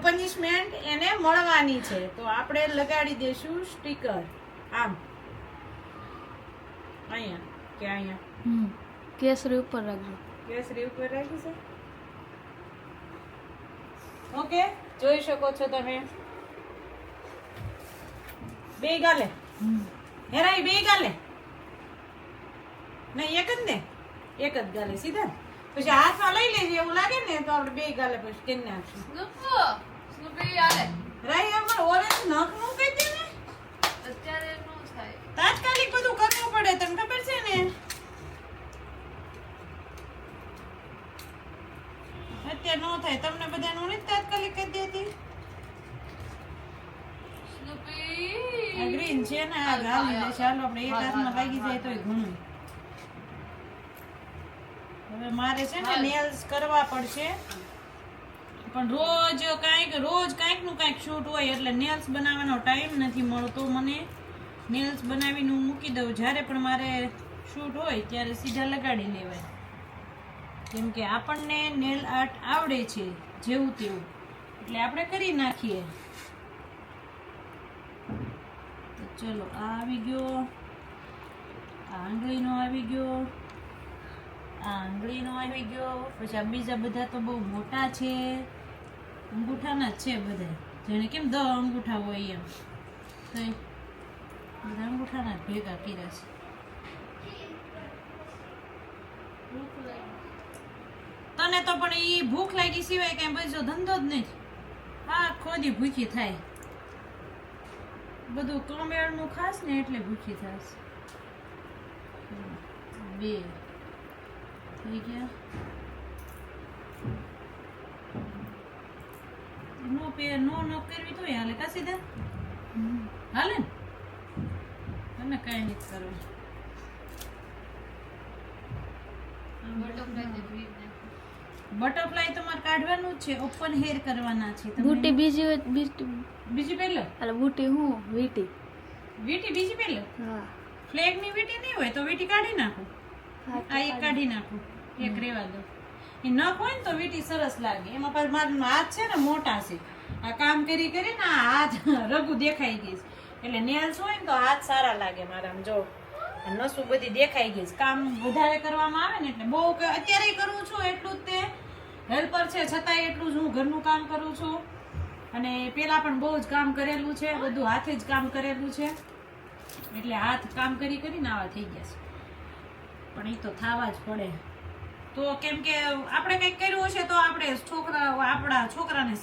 Punishment એને મળવાની છે. તો આપણે લગાડી દેશું સ્ટીકર આમ અહીંયા કે અહીંયા કેસરી ઉપર રાખજો. કેસરી ઉપર રાખી છે. ઓકે, જોઈ શકો છો તમે. બે ગાલે હેરાઈ, બે ગાલે નહીં, એક જ ને, એક જ ગાલે સીધા. પછી હાથમાં લઈ લેજે, એવું લાગે ને તો આપણે બે ગાલે પછી કેમ નાખશું. રાઈ અમાર ઓરેન્જ નખ નું કહી દે ને, અત્યારે નો થાય. તાત્કાલિક બધું કરવું પડે, તમને ખબર છે ને. અત્યારે નો થાય, તમને બધાને હું નથી તાત્કાલિક કરી દેતી. આ ગ્રીન છે ને, આ ગાલી દે. ચાલો આપણે એક હાથમાં લાગી જાય તોય ઘણું. હવે મારે છે ને નેલ્સ કરવા પડશે, પણ રોજ કાંઈક નું કાંઈક શૂટ હોય એટલે નેલ્સ બનાવવાનો ટાઈમ નથી મળતો મને. નેલ્સ બનાવીને હું મૂકી દઉં, જ્યારે પણ મારે શૂટ હોય ત્યારે સીધા લગાડી લેવાય, કેમ કે આપણને નેલ આર્ટ આવડે છે જેવું તેવું, એટલે આપણે કરી નાખીએ. તો ચલો, આ આવી ગયો, આ આંગળીનો આવી ગયો, આ આંગળીનો આવી ગયો. પછી આ બીજા બધા તો બહુ મોટા છે, અંગૂઠાના જ છે બધા, જેને કેમ 10 અંગૂઠા હોય એમ, તો બધા અંગૂઠાના જ ભેગા કર્યા છે. તને તો પણ ઈ ભૂખ લાગી સિવાય કઈ બીજો ધંધો જ નથી. હા, ખોદી ભૂખી થાય, બધું કમેળનું ખાસ ને એટલે ભૂખી થાશ. 2 થઈ ગયા. નો કરવી તો હાલે કા સીધા હાલે ને, તમે કઈ નથી કરવું. બટરફ્લાય તમારે કાઢવાનું જ છે, ઓપન હેર કરવાના છે. બુટી બીજી હોય, બીજી પહેલો, અલે બુટી હું વીટી બીજી પહેલો. હા, ફ્લેગ ની વીટી નહીં હોય તો વીટી કાઢી નાખું. આ એક કાઢી નાખું, એક રેવા દો. એ નખ હોય ને તો વીટી સરસ લાગે. એમાં પાછું મારો હાથ છે ને મોટા છે, આ કામ કરી કરીને આ હાથ રઘુ દેખાઈ ગઈ છે, એટલે નેલ્સ હોય ને તો હાથ સારા લાગે મારા. જો નસું બધી દેખાઈ ગઈ છે. કામ વધારે કરવામાં આવે ને એટલે બહુ અત્યારે કરું છું એટલું જ, તે હેલ્પર છે છતાંય એટલું જ હું ઘરનું કામ કરું છું. અને પેલા પણ બહુ જ કામ કરેલું છે, બધું હાથે જ કામ કરેલું છે, એટલે હાથ કામ કરીને આવા થઈ ગયા છે. પણ એ તો થવા જ પડે. તો કેમ કે આપણે કંઈક કર્યું હશે તો આપણે આપણા છોકરાને